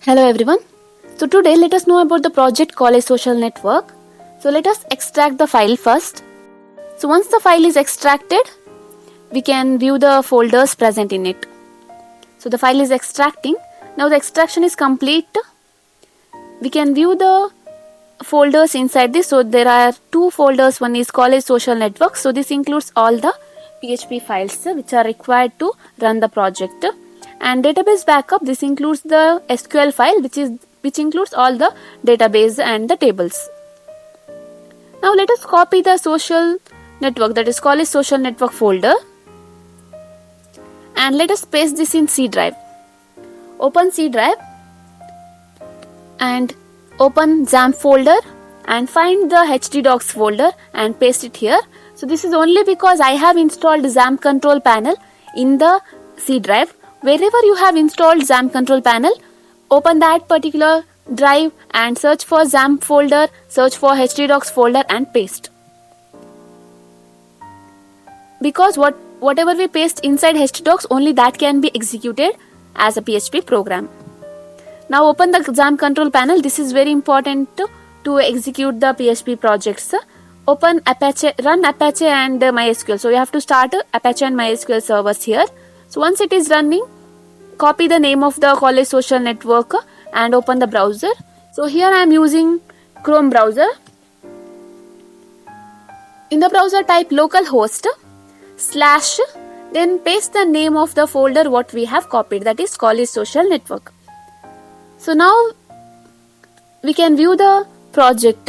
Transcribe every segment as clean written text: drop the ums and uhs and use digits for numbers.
Hello everyone. So today let us know about the project College Social Network. So let us extract the file first. So once the file is extracted, we can view the folders present in it. So the file is extracting. Now the extraction is complete. We can view the folders inside this. So there are two folders. One is College Social Network. So this includes all the PHP files which are required to run the project. And database backup, this includes the SQL file which includes all the database and the tables. Now let us copy the social network, that is College Social Network folder, and let us paste this in C drive. Open C drive and open XAMPP folder and find the htdocs folder and paste it here. So this is only because I have installed XAMPP control panel in the C drive. Wherever you have installed XAMPP control panel, open that particular drive and search for XAMPP folder, search for htdocs folder and paste. Because whatever we paste inside htdocs, only that can be executed as a PHP program. Now open the XAMPP control panel. This is very important to execute the PHP projects. Open Apache, run Apache and MySQL. So you have to start Apache and MySQL servers here. So once it is running, copy the name of the College Social Network and open the browser. So here I am using Chrome browser. In the browser type localhost / then paste the name of the folder what we have copied, that is College Social Network. So now we can view the project,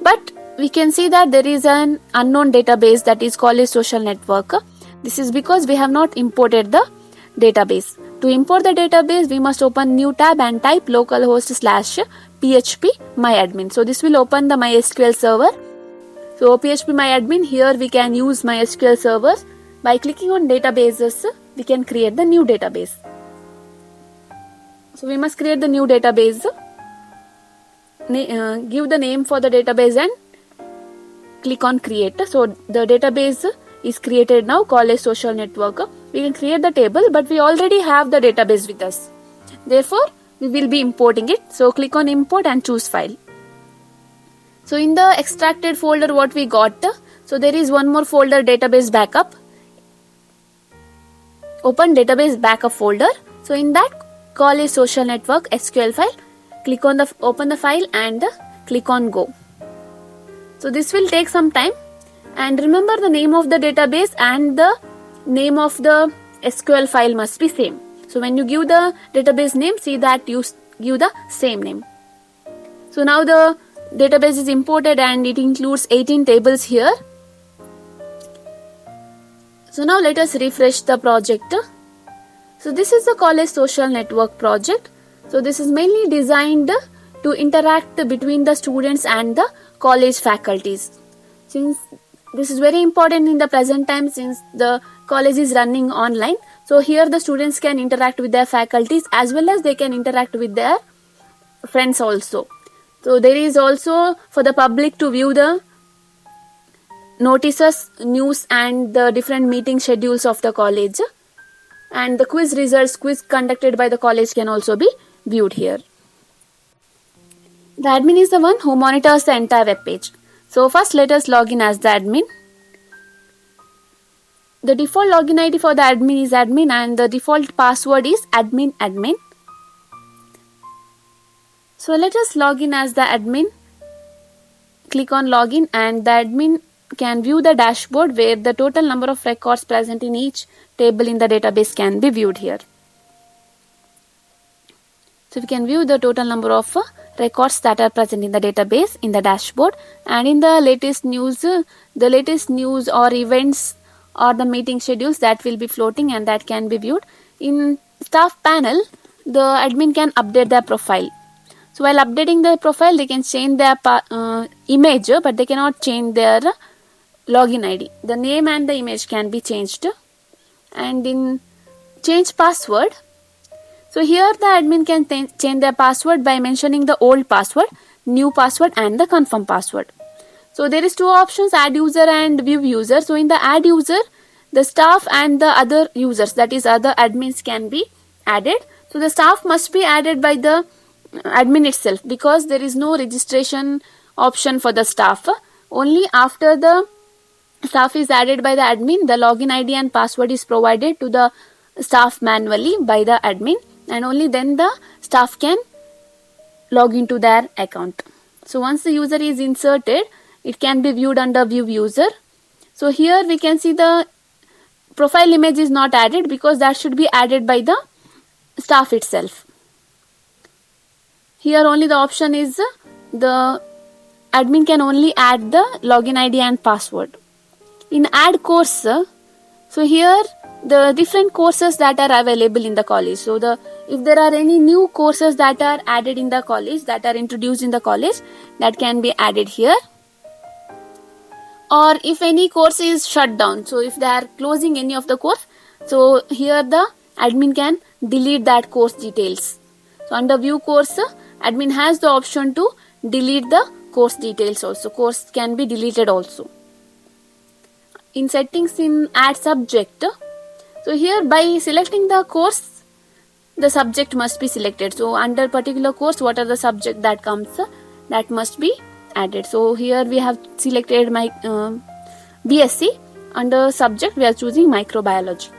but we can see that there is an unknown database, that is College Social Network. This is because we have not imported the database. To import the database, we must open new tab and type localhost / php myadmin. So this will open the MySQL server. So php myadmin, here we can use MySQL servers. By clicking on databases, we can create the new database. So we must create the new database, give the name for the database and click on create. So the database is created now, College Social Network. We can create the table, but we already have the database with us. Therefore, we will be importing it. So click on import and choose file. So in the extracted folder what we got, so there is one more folder, database backup. Open database backup folder. So in that College Social Network SQL file, click on open the file and click on go. So this will take some time. And remember, the name of the database and the name of the SQL file must be same. So when you give the database name, see that you give the same name. So now the database is imported and it includes 18 tables here. So now let us refresh the project. So this is the College Social Network project. So this is mainly designed to interact between the students and the college faculties. Since this is very important in the present time, since the college is running online. So here the students can interact with their faculties as well as they can interact with their friends also. So there is also for the public to view the notices, news and the different meeting schedules of the college. And the quiz results, quiz conducted by the college can also be viewed here. The admin is the one who monitors the entire web page. So first let us log in as the admin. The default login ID for the admin is admin and the default password is admin. So let us log in as the admin. Click on login and the admin can view the dashboard where the total number of records present in each table in the database can be viewed here. So we can view the total number of records that are present in the database in the dashboard, and in the latest news or events or the meeting schedules that will be floating and that can be viewed. In staff panel, the admin can update their profile. So while updating their profile, they can change their image, but they cannot change their login ID. The name and the image can be changed. And in change password, so here the admin can change their password by mentioning the old password, new password and the confirm password. So there is two options, add user and view user. So in the add user, the staff and the other users, that is other admins, can be added. So the staff must be added by the admin itself, because there is no registration option for the staff. Only after the staff is added by the admin, the login ID and password is provided to the staff manually by the admin, and only then the staff can log into their account. So once the user is inserted, it can be viewed under view user. So here we can see the profile image is not added, because that should be added by the staff itself. Here only the option is the admin can only add the login ID and password. In add course, so here the different courses that are available in the college. So if there are any new courses that are added in the college, that are introduced in the college, that can be added here. Or if any course is shut down, so if they are closing any of the course, so here the admin can delete that course details. So under view course, admin has the option to delete the course details also. Course can be deleted also. In settings, in add subject, so here by selecting the course, the subject must be selected. So under particular course, what are the subject that comes, that must be added. So here we have selected my BSc. Under subject we are choosing microbiology.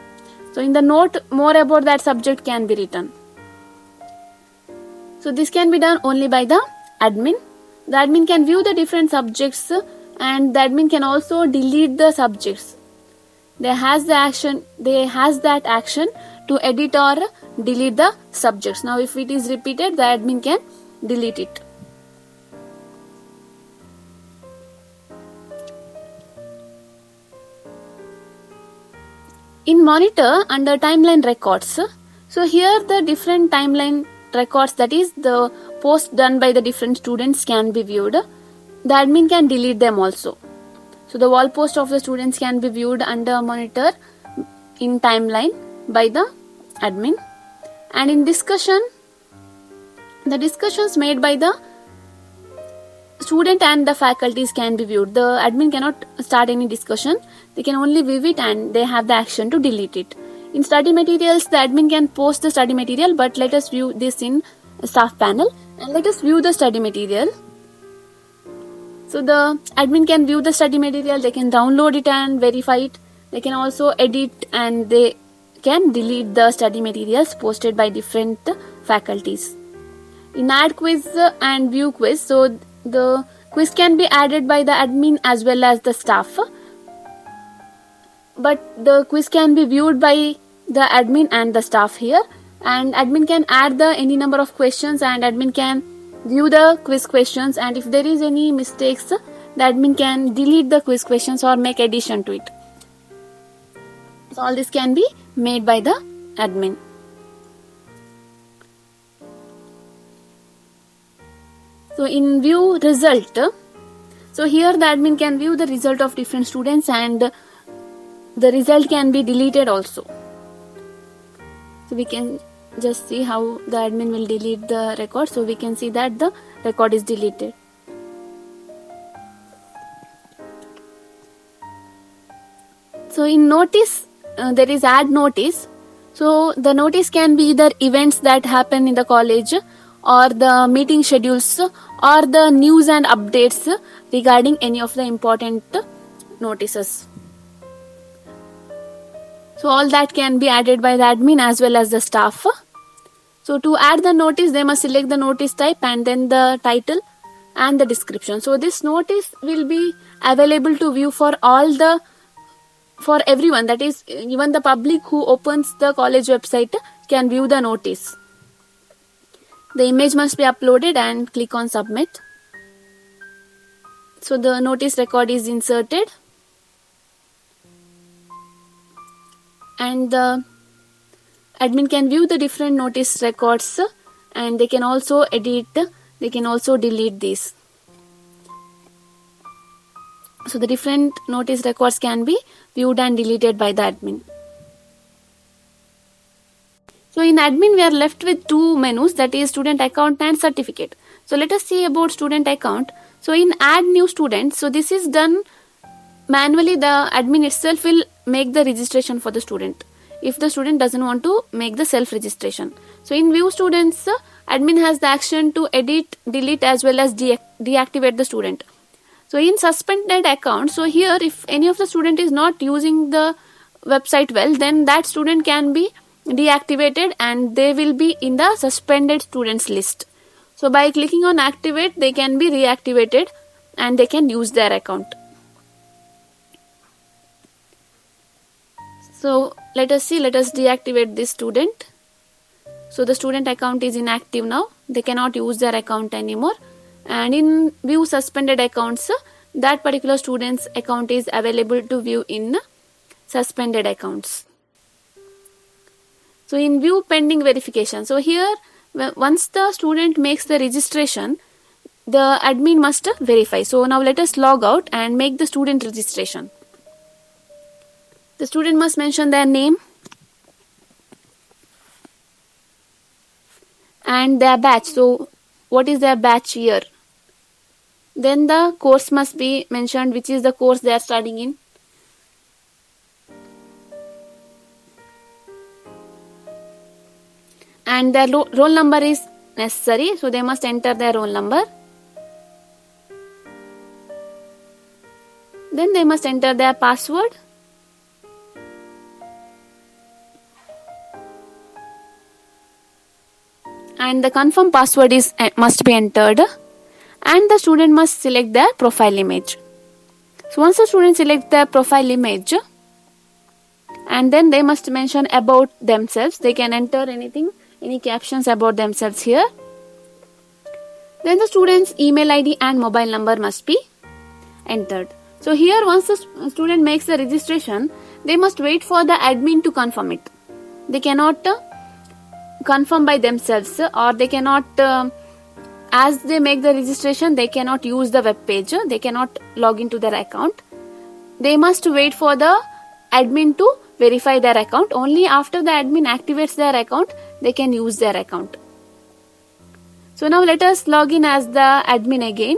So in the note, more about that subject can be written. So this can be done only by the admin. The admin can view the different subjects, and the admin can also delete the subjects. They has that action to edit or delete the subjects. Now if it is repeated, the admin can delete it. In monitor, under timeline records, so here the different timeline records, that is the post done by the different students, can be viewed. The admin can delete them also. So the wall post of the students can be viewed under monitor in timeline by the admin. And in discussion, the discussions made by the student and the faculties can be viewed. The admin cannot start any discussion. They can only view it, and they have the action to delete it. In study materials, the admin can post the study material, but let us view this in staff panel, and let us view the study material. So the admin can view the study material, they can download it and verify it. They can also edit, and they can delete the study materials posted by different faculties. In add quiz and view quiz, so the quiz can be added by the admin as well as the staff, but the quiz can be viewed by the admin and the staff here, and admin can add the any number of questions, and admin can view the quiz questions, and if there is any mistakes, the admin can delete the quiz questions or make addition to it. So all this can be made by the admin. So in view result, so here the admin can view the result of different students, and the result can be deleted also. So we can just see how the admin will delete the record. So we can see that the record is deleted. So in notice, there is add notice. So the notice can be either events that happen in the college, or the meeting schedules, or the news and updates regarding any of the important notices. So all that can be added by the admin as well as the staff. So to add the notice, they must select the notice type and then the title and the description. So this notice will be available to view for everyone, that is even the public who opens the college website can view the notice. The image must be uploaded and click on submit. So the notice record is inserted, and the admin can view the different notice records, and they can also edit, they can also delete these. So the different notice records can be viewed and deleted by the admin. So in admin we are left with two menus, that is student account and certificate. So let us see about student account. So in add new student, so this is done manually. The admin itself will make the registration for the student. if the student doesn't want to make the self registration. So in view students, admin has the action to edit, delete as well as deactivate the student. So in suspended account, so here if any of the student is not using the website well, then that student can be deactivated and they will be in the suspended students list. So by clicking on activate, they can be reactivated and they can use their account. So let us deactivate this student. So the student account is inactive now, they cannot use their account anymore. And in view suspended accounts, that particular student's account is available to view in suspended accounts. So in view pending verification, so here once the student makes the registration, the admin must verify. So now let us log out and make the student registration. The student must mention their name and their batch. So what is their batch year? Then the course must be mentioned, which is the course they are studying in. And their roll number is necessary, so they must enter their roll number. Then they must enter their password. And the confirm password must be entered, and the student must select their profile image. So once the student selects their profile image, and then they must mention about themselves. They can enter anything, any captions about themselves here. Then the student's email ID and mobile number must be entered. So here once the student makes the registration, they must wait for the admin to confirm it. They cannot confirm by themselves, or they cannot, as they make the registration, they cannot use the web page, they cannot log into their account. They must wait for the admin to verify their account. Only after the admin activates their account, they can use their account. So now let us log in as the admin again.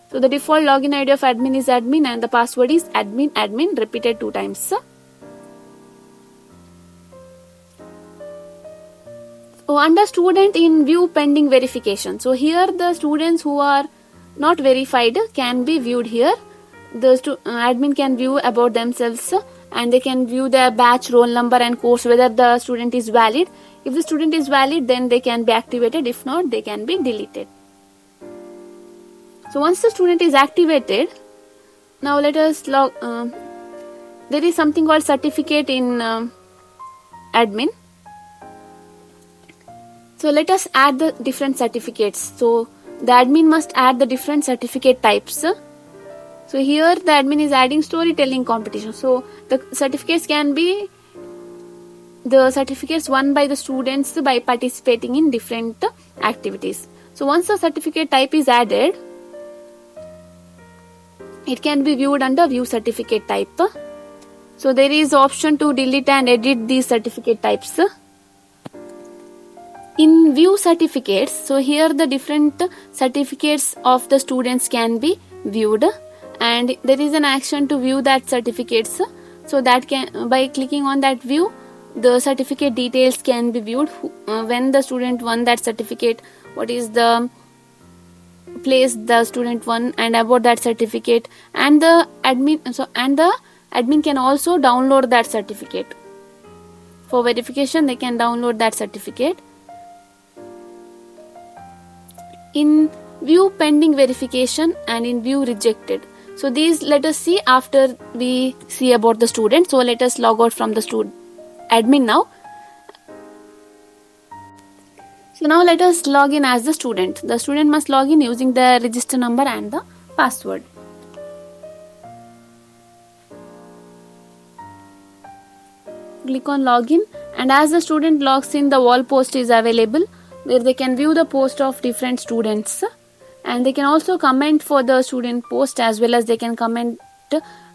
So the default login ID of admin is admin and the password is admin repeated 2 times. So under student in view pending verification. So here the students who are not verified can be viewed here. The admin can view about themselves and they can view their batch, roll number and course, whether the student is valid. If the student is valid, then they can be activated. If not, they can be deleted. So once the student is activated, now let us log. There is something called certificate in admin. So let us add the different certificates. So the admin must add the different certificate types. So here the admin is adding storytelling competition. So the certificates can be the certificates won by the students by participating in different activities. So once the certificate type is added, it can be viewed under view certificate type. So there is option to delete and edit these certificate types. In view certificates, so here the different certificates of the students can be viewed, and there is an action to view that certificates. So that can, by clicking on that view, the certificate details can be viewed, when the student won that certificate, what is the place the student won, and about that certificate, and the admin can also download that certificate. For verification, they can download that certificate. In view pending verification and in view rejected. So these let us see after we see about the student. So let us log out from the admin now. So now let us log in as the student. The student must log in using the register number and the password. Click on login, and as the student logs in, the wall post is available where they can view the post of different students, and they can also comment for the student post, as well as they can comment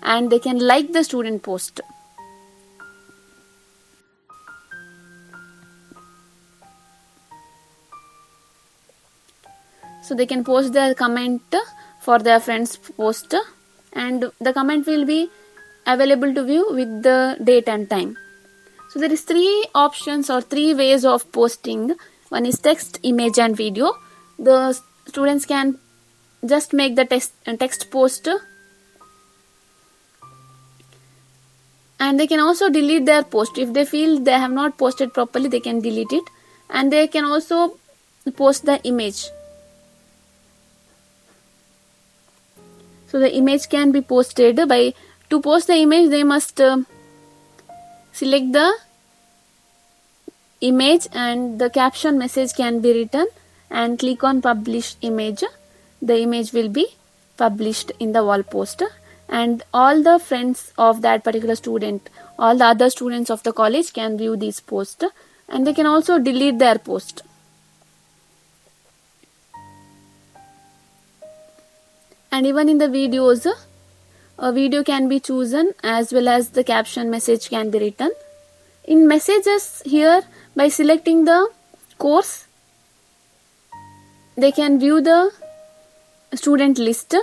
and they can like the student post. So they can post their comment for their friends post, and the comment will be available to view with the date and time. So there is 3 options or 3 ways of posting. One is text, image and video. The students can just make the text post, and they can also delete their post. If they feel they have not posted properly, they can delete it, and they can also post the image. So the image can be posted by, to post the image they must select the image and the caption message can be written and click on publish image. The image will be published in the wall poster, and all the friends of that particular student, all the other students of the college can view this post, and they can also delete their post. And even in the videos, a video can be chosen as well as the caption message can be written. In messages here, by selecting the course, they can view the student list.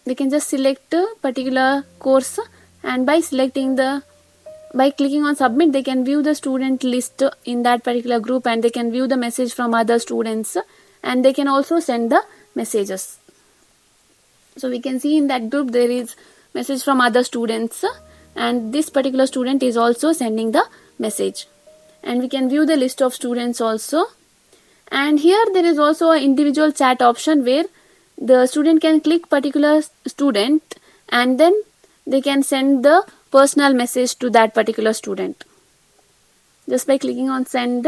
They can just select a particular course, and by clicking on submit, they can view the student list in that particular group, and they can view the message from other students, and they can also send the messages. So we can see in that group there is message from other students, and this particular student is also sending the message, and we can view the list of students also. And here there is also an individual chat option where the student can click particular student, and then they can send the personal message to that particular student. Just by clicking on send,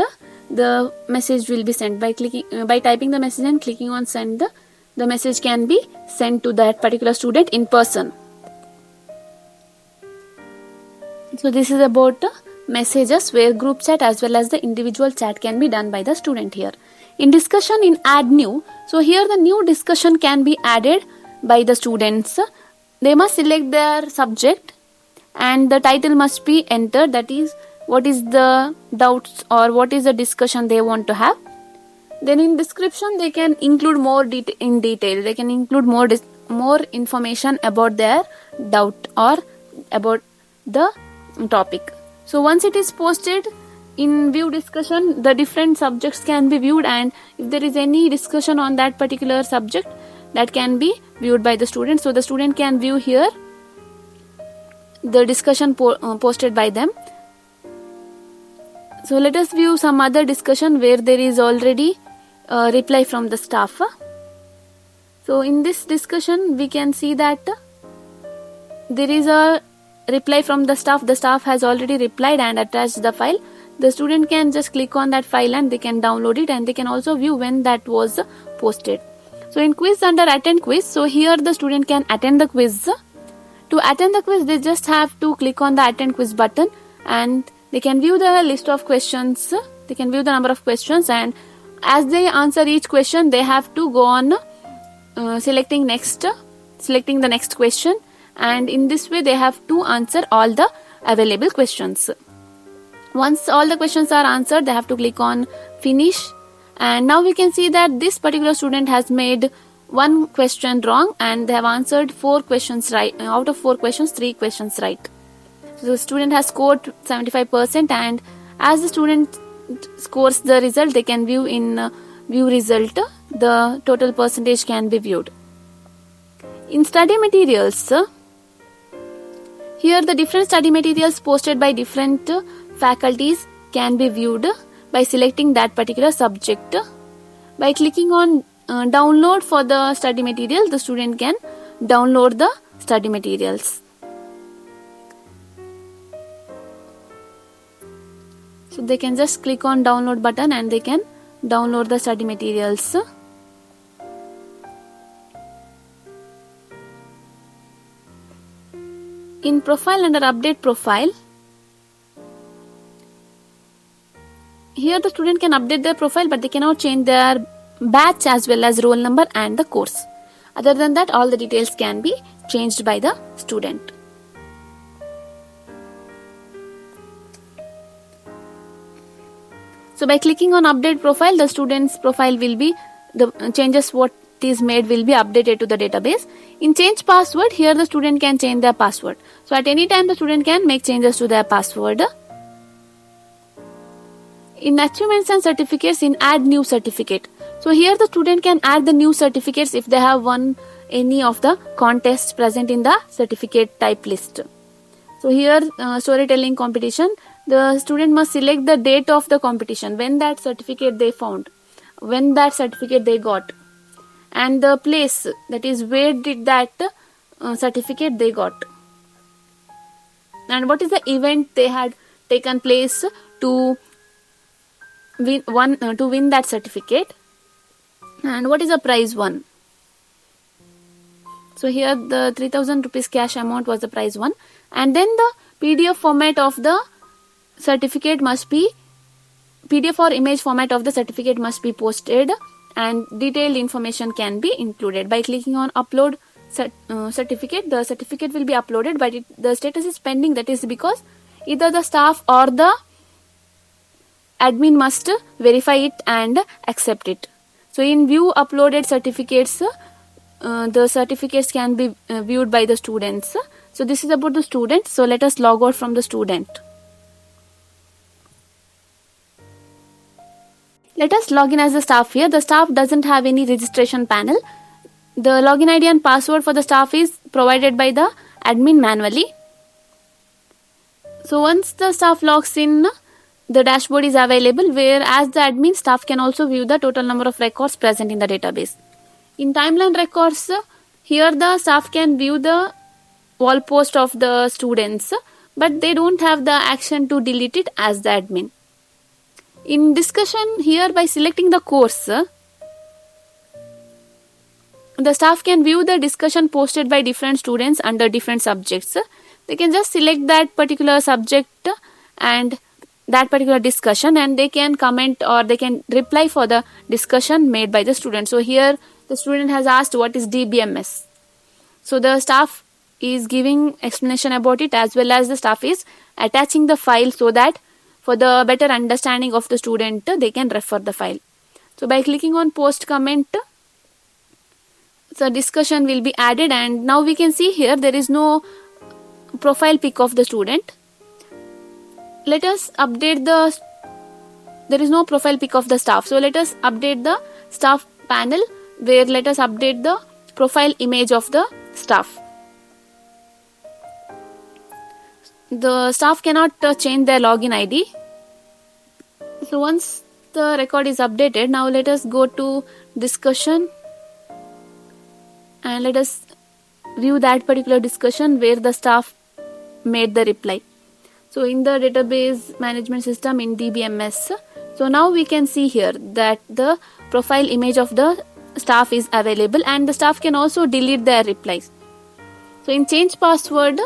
the message will be sent. By typing the message and clicking on send, the message can be sent to that particular student in person. So this is about messages where group chat as well as the individual chat can be done by the student here. In discussion, in add new, so here the new discussion can be added by the students. They must select their subject and the title must be entered, that is what is the doubts or what is the discussion they want to have. Then in description they can include more in detail. They can include more information about their doubt or about the topic. So once it is posted in view discussion, the different subjects can be viewed, and if there is any discussion on that particular subject, that can be viewed by the student. So the student can view here the discussion posted by them. So let us view some other discussion where there is already a reply from the staff. So in this discussion we can see that there is a reply from the staff. The staff has already replied and attached the file. The student can just click on that file and they can download it, and they can also view when that was posted. So in quiz, under attend quiz, so here the student can attend the quiz. To attend the quiz, they just have to click on the attend quiz button, and they can view the list of questions. They can view the number of questions, and as they answer each question, they have to go on selecting the next question, and in this way they have to answer all the available questions. Once all the questions are answered, they have to click on finish, and now we can see that this particular student has made one question wrong and they have answered 4 questions right. Out of 4 questions, 3 questions right. So the student has scored 75%, and as the student scores the result, they can view in view result, the total percentage can be viewed. In study materials, here the different study materials posted by different faculties can be viewed by selecting that particular subject. By clicking on download for the study material, the student can download the study materials. So they can just click on download button and they can download the study materials. In profile, under update profile, here the student can update their profile, but they cannot change their batch as well as roll number and the course. Other than that, all the details can be changed by the student. So by clicking on update profile, the student's profile will be, the changes what is made will be updated to the database. In change password, here the student can change their password. So at any time the student can make changes to their password. In achievements and certificates, in add new certificate. So here the student can add the new certificates if they have won any of the contests present in the certificate type list. So here storytelling competition, the student must select the date of the competition, when that certificate they found, when that certificate they got, and the place, that is where did that certificate they got, and what is the event they had taken place to win that certificate, and what is the prize won. So here the 3000 rupees cash amount was the prize won, and then the PDF format of the certificate must be, PDF or image format of the certificate must be posted, and detailed information can be included. By clicking on upload certificate, the certificate will be uploaded, but the status is pending. That is because either the staff or the admin must verify it and accept it. So in view uploaded certificates, the certificates can be viewed by the students. So this is about the student. So let us log out from the student. Let us log in as the staff here. The staff doesn't have any registration panel. The login ID and password for the staff is provided by the admin manually. So once the staff logs in, the dashboard is available, where as the admin, staff can also view the total number of records present in the database. In timeline records, here the staff can view the wall post of the students, but they don't have the action to delete it as the admin. In discussion, here by selecting the course, the staff can view the discussion posted by different students under different subjects. They can just select that particular subject and that particular discussion, and they can comment or they can reply for the discussion made by the student. So here the student has asked what is DBMS. So the staff is giving explanation about it, as well as the staff is attaching the file so that for the better understanding of the student, they can refer the file. So by clicking on post comment, the discussion will be added, and now we can see here there is no profile pic of the student. Let us update there is no profile pic of the staff. So let us update the staff panel, where let us update the profile image of the staff. The staff cannot change their login ID. So once the record is updated, now let us go to discussion and let us view that particular discussion where the staff made the reply. So in the database management system in DBMS, so now we can see here that the profile image of the staff is available, and the staff can also delete their replies. So in change password,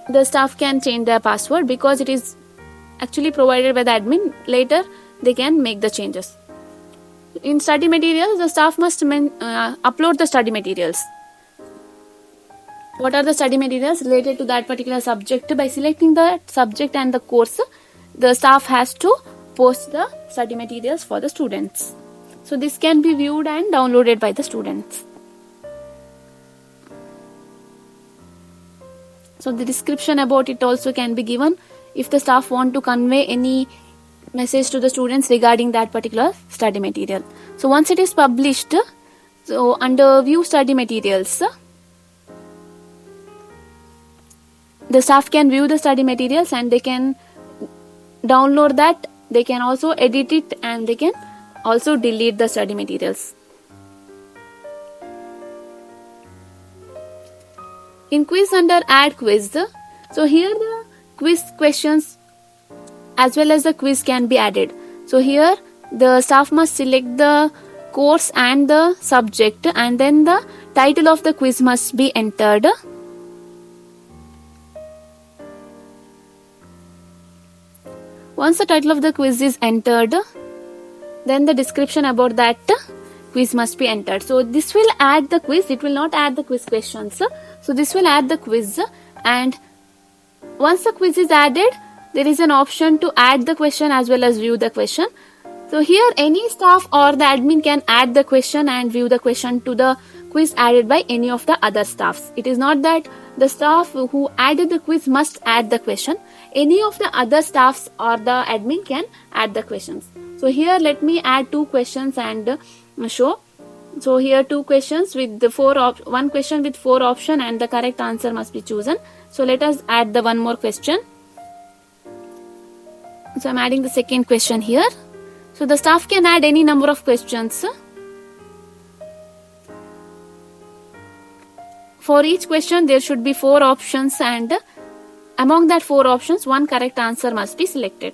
the staff can change their password because it is actually provided by the admin. Later they can make the changes. In study materials, the staff must upload the study materials. What are the study materials related to that particular subject? By selecting the subject and the course, the staff has to post the study materials for the students. So this can be viewed and downloaded by the students. So the description about it also can be given if the staff want to convey any message to the students regarding that particular study material. So once it is published, so under view study materials, the staff can view the study materials and they can download that. They can also edit it and they can also delete the study materials. In quiz, under add quiz, so here the quiz questions as well as the quiz can be added. So here the staff must select the course and the subject, and then the title of the quiz must be entered. Once the title of the quiz is entered, then the description about that quiz must be entered. So this will add the quiz, it will not add the quiz questions. So this will add the quiz, and once the quiz is added, there is an option to add the question as well as view the question. So here any staff or the admin can add the question and view the question to the quiz added by any of the other staffs. It is not that the staff who added the quiz must add the question. Any of the other staffs or the admin can add the questions. So here let me add 2 questions and show. So here 2 questions with the 1 question with 4 options and the correct answer must be chosen. So let us add the one more question. So I am adding the second question here. So the staff can add any number of questions. For each question there should be 4 options and among that 4 options one correct answer must be selected.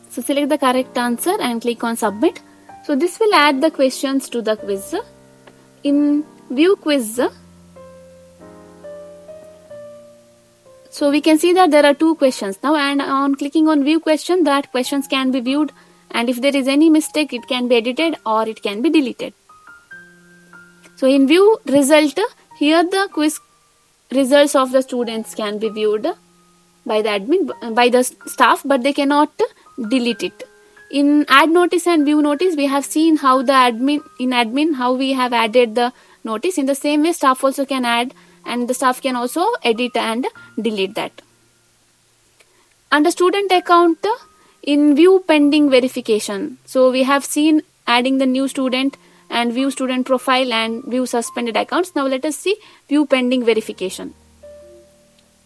So select the correct answer and click on submit. So this will add the questions to the quiz. In view quiz, so we can see that there are 2 questions now, and on clicking on view question, that questions can be viewed, and if there is any mistake it can be edited or it can be deleted. So in view result, here the quiz results of the students can be viewed by the admin, by the staff, but they cannot delete it. In add notice and view notice, we have seen how the admin how we have added the notice. In the same way staff also can add, and the staff can also edit and delete that. Under student account, in view pending verification, so we have seen adding the new student and view student profile and view suspended accounts. Now let us see view pending verification.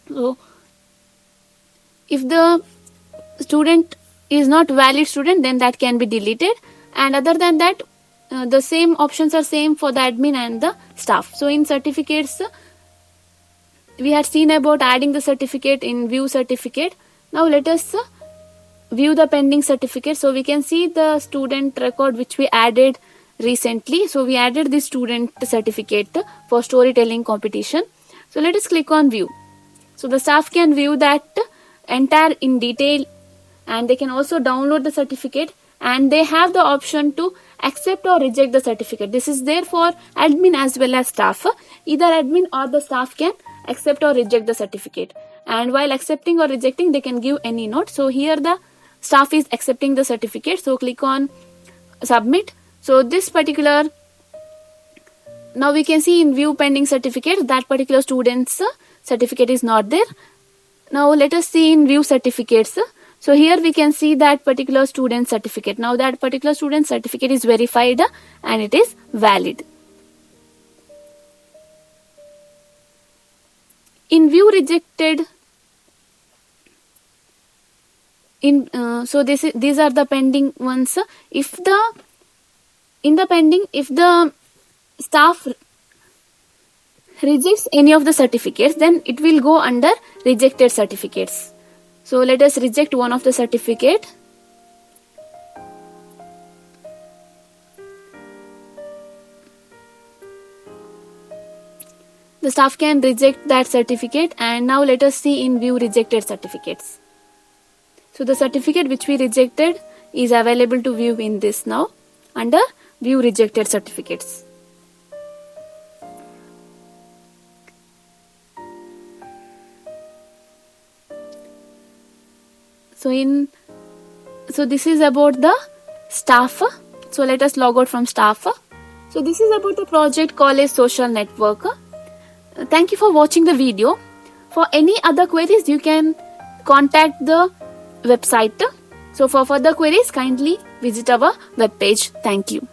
So if the student is not valid student, then that can be deleted, and other than that the same options are same for the admin and the staff. So in certificates, we had seen about adding the certificate in view certificate. Now let us view the pending certificate. So we can see the student record which we added recently. So we added the student certificate for storytelling competition. So let us click on view. So the staff can view that entire in detail, and they can also download the certificate, and they have the option to accept or reject the certificate. This is there for admin as well as staff. Either admin or the staff can accept or reject the certificate, and while accepting or rejecting they can give any note. So here the staff is accepting the certificate, so click on submit. So this particular, now we can see in view pending certificate that particular student's certificate is not there. Now let us see in view certificates. So here we can see that particular student certificate. Now that particular student certificate is verified and it is valid. In view rejected, so these are the pending ones. If the staff rejects any of the certificates, then it will go under rejected certificates. So let us reject one of the certificate. The staff can reject that certificate, and now let us see in view rejected certificates. So the certificate which we rejected is available to view in this now under view rejected certificates. So this is about the staff. So let us log out from staff. So this is about the project college social network. Thank you for watching the video. For any other queries you can contact the website. So for further queries kindly visit our webpage. Thank you.